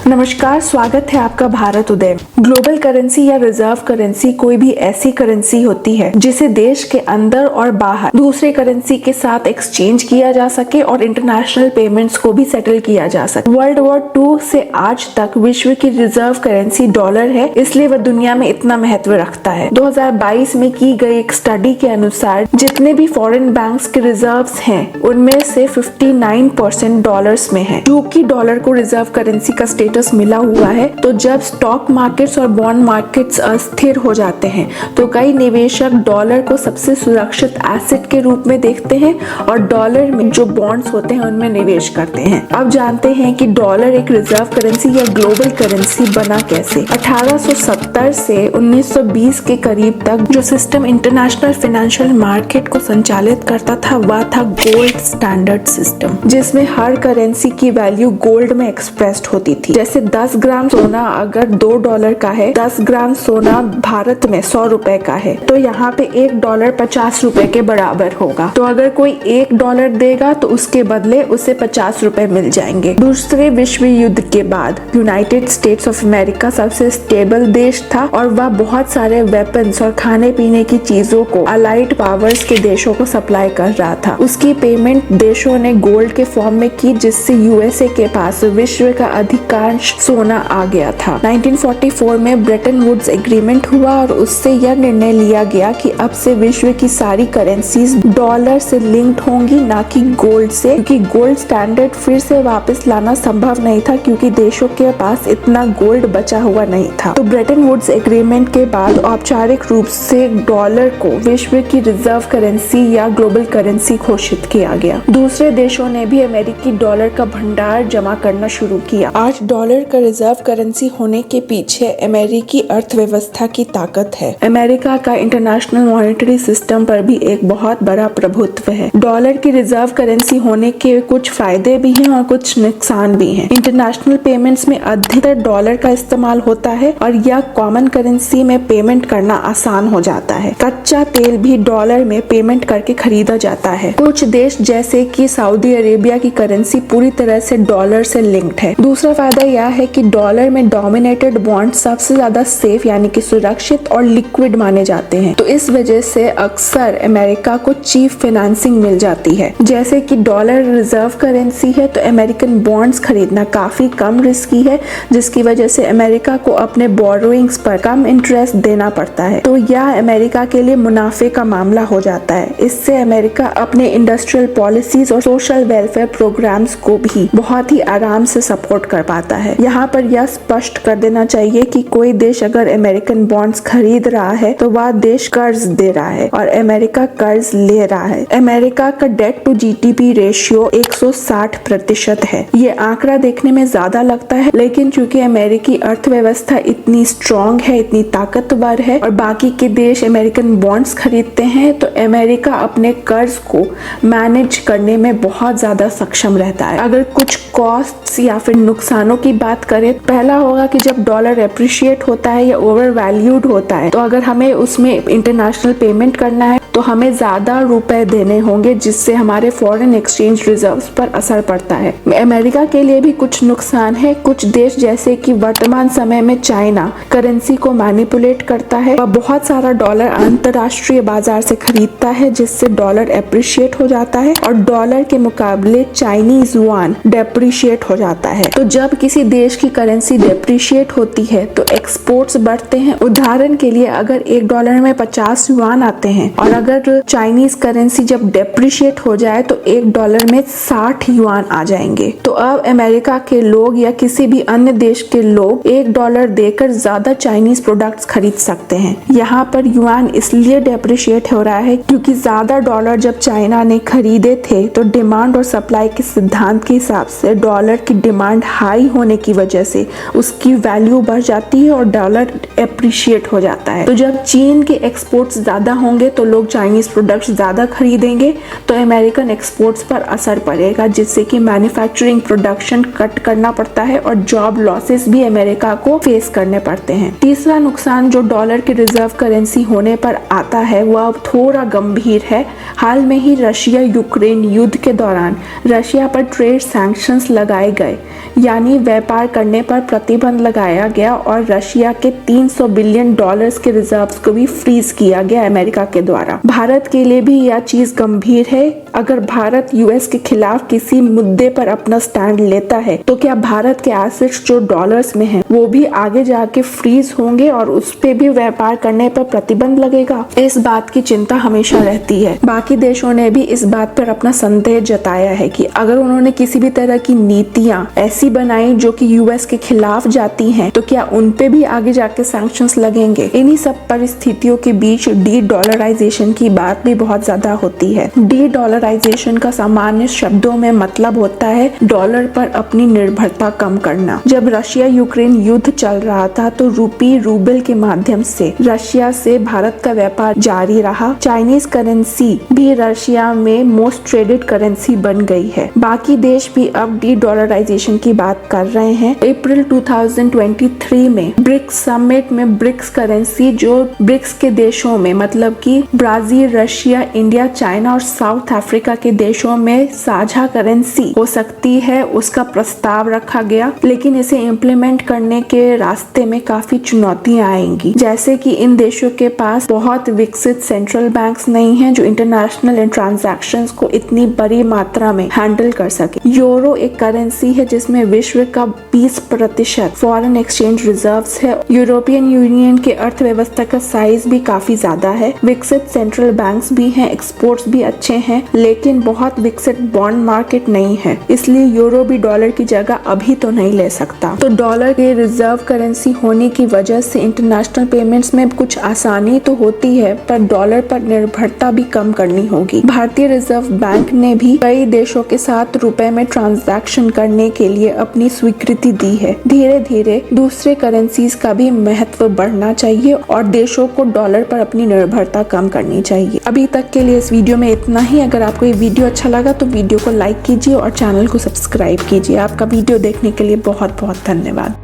नमस्कार, स्वागत है आपका भारत उदय। ग्लोबल करेंसी या रिजर्व करेंसी कोई भी ऐसी करेंसी होती है जिसे देश के अंदर और बाहर दूसरे करेंसी के साथ एक्सचेंज किया जा सके और इंटरनेशनल पेमेंट्स को भी सेटल किया जा सके। वर्ल्ड वॉर 2 से आज तक विश्व की रिजर्व करेंसी डॉलर है, इसलिए वह दुनिया में इतना महत्व रखता है। 2022 में की गई एक स्टडी के अनुसार जितने भी फॉरेन बैंक्स के रिजर्व्स हैं उनमें से 59% डॉलर्स में है। क्योंकि डॉलर को रिजर्व करेंसी का स्टेटस मिला हुआ है, तो जब स्टॉक मार्केट्स और बॉन्ड मार्केट्स अस्थिर हो जाते हैं तो कई निवेशक डॉलर को सबसे सुरक्षित एसेट के रूप में देखते हैं और डॉलर में जो बॉन्ड्स होते हैं उनमें निवेश करते हैं। अब जानते हैं कि डॉलर एक रिजर्व करेंसी या ग्लोबल करेंसी बना कैसे। 1870 से 1920 के करीब तक जो सिस्टम इंटरनेशनल फाइनेंशियल मार्केट को संचालित करता था वह था गोल्ड स्टैंडर्ड सिस्टम, जिसमें हर करेंसी की वैल्यू गोल्ड में एक्सप्रेस्ड होती थी। जैसे 10 ग्राम सोना अगर $2 का है, 10 ग्राम सोना भारत में 100 रुपए का है, तो यहाँ पे $1 50 रुपए के बराबर होगा। तो अगर कोई $1 देगा तो उसके बदले उसे 50 रुपए मिल जाएंगे। दूसरे विश्व युद्ध के बाद यूनाइटेड स्टेट्स ऑफ अमेरिका सबसे स्टेबल देश था और वह बहुत सारे वेपन्स और खाने पीने की चीजों को अलाइड पावर्स के देशों को सप्लाई कर रहा था। उसकी पेमेंट देशों ने गोल्ड के फॉर्म में की, जिससे यूएसए के पास विश्व का अधिकांश सोना आ गया था। 1944 में ब्रेटन वुड्स एग्रीमेंट हुआ और उससे यह निर्णय लिया गया कि अब से विश्व की सारी करेंसीज डॉलर से लिंक्ड होंगी, ना कि गोल्ड से, क्योंकि गोल्ड स्टैंडर्ड फिर से वापस लाना संभव नहीं था क्योंकि देशों के पास इतना गोल्ड बचा हुआ नहीं था। तो ब्रेटन वुड्स एग्रीमेंट के बाद औपचारिक रूप से डॉलर को विश्व की रिजर्व करेंसी या ग्लोबल करेंसी घोषित किया गया। दूसरे देशों ने भी अमेरिकी डॉलर का भंडार जमा करना शुरू किया। आज डॉलर का रिजर्व करेंसी होने के पीछे अमेरिकी अर्थव्यवस्था की ताकत है। अमेरिका का इंटरनेशनल मॉनेटरी सिस्टम पर भी एक बहुत बड़ा प्रभुत्व है। डॉलर की रिजर्व करेंसी होने के कुछ फायदे भी हैं और कुछ नुकसान भी हैं। इंटरनेशनल पेमेंट्स में अधिकतर डॉलर का इस्तेमाल होता है और यह कॉमन करेंसी में पेमेंट करना आसान हो जाता है। कच्चा तेल भी डॉलर में पेमेंट करके खरीदा जाता है। कुछ देश जैसे कि सऊदी अरेबिया की करेंसी पूरी तरह से डॉलर से लिंक्ड है। दूसरा फायदा यह है कि डॉलर में डोमिनेटेड बॉन्ड सबसे ज्यादा सेफ यानी कि सुरक्षित और लिक्विड माने जाते हैं, तो इस वजह से अक्सर अमेरिका को चीप फाइनेंसिंग मिल जाती है। जैसे कि डॉलर रिजर्व करेंसी है तो अमेरिकन बॉन्ड्स खरीदना काफी कम रिस्की है, जिसकी वजह से अमेरिका को अपने बोरोइंग्स पर कम इंटरेस्ट देना पड़ता है, तो यह अमेरिका के लिए मुनाफे का मामला हो जाता है। इससे अमेरिका अपने इंडस्ट्रियल पॉलिसीज और सोशल वेलफेयर प्रोग्राम्स को भी बहुत ही आराम से सपोर्ट कर पाता है। यहाँ पर यह स्पष्ट कर देना चाहिए कि कोई देश अगर अमेरिकन बॉन्ड्स खरीद रहा है तो वह देश कर्ज दे रहा है और अमेरिका कर्ज ले रहा है। अमेरिका का डेट टू जीडीपी रेशियो 160% है। ये आंकड़ा देखने में ज्यादा लगता है, लेकिन चूंकि अमेरिकी अर्थव्यवस्था इतनी स्ट्रॉन्ग है, इतनी ताकतवर है और बाकी के देश अमेरिकन बॉन्ड्स खरीदते हैं, तो अमेरिका अपने कर्ज को मैनेज करने में बहुत ज्यादा सक्षम रहता है। अगर कुछ कॉस्ट्स या फिर नुकसानों की बात करें, पहला होगा कि जब डॉलर एप्रिशिएट होता है या ओवर वैल्यूड होता है, तो अगर हमें उसमें इंटरनेशनल पेमेंट करना है तो हमें ज्यादा रुपए देने होंगे, जिससे हमारे फॉरेन एक्सचेंज रिजर्व्स पर असर पड़ता है। अमेरिका के लिए भी कुछ नुकसान है। कुछ देश जैसे कि वर्तमान समय में चाइना करेंसी को मैनिपुलेट करता है, वह बहुत सारा डॉलर अंतरराष्ट्रीय बाजार से खरीदता है, जिससे डॉलर एप्रिशिएट हो जाता है और डॉलर के मुकाबले चाइनीज युआन डेप्रिशिएट हो जाता है। तो जब किसी देश की करेंसी डेप्रिशिएट होती है तो एक्सपोर्ट्स बढ़ते हैं। उदाहरण के लिए अगर $1 में 50 युआन आते हैं और अगर चाइनीज करेंसी जब डेप्रिशिएट हो जाए तो $1 में 60 युआन आ जाएंगे। तो अब अमेरिका के लोग या किसी भी अन्य देश के लोग $1 देकर ज्यादा चाइनीज प्रोडक्ट्स खरीद सकते हैं। यहाँ पर युआन इसलिए डेप्रिशिएट हो रहा है क्योंकि ज्यादा डॉलर जब चाइना ने खरीदे थे तो डिमांड और सप्लाई के सिद्धांत के हिसाब से डॉलर की डिमांड हाई होने की वजह से उसकी वैल्यू बढ़ जाती है और डॉलर एप्रिशिएट हो जाता है। तो जब चीन के एक्सपोर्ट्स ज्यादा होंगे तो लोग चाइनीज प्रोडक्ट्स ज्यादा खरीदेंगे, तो अमेरिकन एक्सपोर्ट्स पर असर पड़ेगा, जिससे कि मैन्युफैक्चरिंग प्रोडक्शन कट करना पड़ता है और जॉब लॉसेस भी अमेरिका को फेस करने पड़ते हैं। तीसरा नुकसान जो डॉलर की रिजर्व करेंसी होने पर आता है वह थोड़ा गंभीर है। हाल में ही रशिया यूक्रेन युद्ध के दौरान रशिया पर ट्रेड सैंक्शंस लगाए गए, यानी व्यापार करने पर प्रतिबंध लगाया गया और रशिया के $300 बिलियन के रिजर्व्स को भी फ्रीज किया गया अमेरिका के द्वारा। भारत के लिए भी यह चीज गंभीर है। अगर भारत यूएस के खिलाफ किसी मुद्दे पर अपना स्टैंड लेता है तो क्या भारत के एसेट्स जो डॉलर्स में हैं वो भी आगे जाके फ्रीज होंगे और उस पे भी व्यापार करने पर प्रतिबंध लगेगा? इस बात की चिंता हमेशा रहती है। बाकी देशों ने भी इस बात पर अपना संदेह जताया है कि अगर उन्होंने किसी भी तरह की नीतियां ऐसी बनाई जो कि यूएस के खिलाफ जाती हैं तो क्या उन पे भी आगे जाके सैंक्शंस लगेंगे? इन्हीं सब परिस्थितियों के बीच डी डॉलराइजेशन की बात भी बहुत ज्यादा होती है। डी डॉलराइजेशन का सामान्य शब्दों में मतलब होता है डॉलर पर अपनी निर्भरता कम करना। जब रशिया यूक्रेन युद्ध चल रहा था तो रूबल के माध्यम से रशिया से भारत का व्यापार जारी रहा। चाइनीज करेंसी भी रशिया में मोस्ट ट्रेडेड करेंसी बन गई है। बाकी देश भी अब डी डॉलराइजेशन की बात कर रहे हैं। अप्रैल 2023 में ब्रिक्स समिट में ब्रिक्स करेंसी जो ब्रिक्स के देशों में मतलब कि ब्राजील, रशिया, इंडिया, चाइना और साउथ अफ्रीका के देशों में साझा करेंसी हो सकती है उसका प्रस्ताव रखा गया, लेकिन इसे इम्प्लीमेंट करने के रास्ते में काफी चुनौतियां आएंगी। जैसे कि इन देशों के पास बहुत विकसित सेंट्रल बैंक्स नहीं हैं जो इंटरनेशनल ट्रांजैक्शंस को इतनी बड़ी मात्रा में हैंडल कर सके। यूरो एक करेंसी है जिसमें विश्व का 20% फॉरेन एक्सचेंज रिजर्व्स है। यूरोपियन यूनियन के अर्थव्यवस्था का साइज भी काफी ज्यादा है। विकसित सेंट्रल बैंक्स भी हैं, एक्सपोर्ट्स भी अच्छे हैं, लेकिन बहुत विकसित बॉन्ड मार्केट नहीं है, इसलिए यूरो भी डॉलर की जगह अभी तो नहीं ले सकता। तो डॉलर के रिजर्व करेंसी होने की वजह से इंटरनेशनल पेमेंट्स में कुछ आसानी तो होती है, पर डॉलर पर निर्भरता भी कम करनी होगी। भारतीय रिजर्व बैंक ने भी कई देशों के साथ रुपए में ट्रांजैक्शन करने के लिए अपनी स्वीकृति दी है। धीरे धीरे दूसरे करेंसीज का भी महत्व बढ़ना चाहिए और देशों को डॉलर पर अपनी निर्भरता कम करनी चाहिए। अभी तक के लिए इस वीडियो में इतना ही। अगर आपको ये वीडियो अच्छा लगा तो वीडियो को लाइक कीजिए और चैनल को सब्सक्राइब कीजिए। आपका वीडियो देखने के लिए बहुत बहुत धन्यवाद।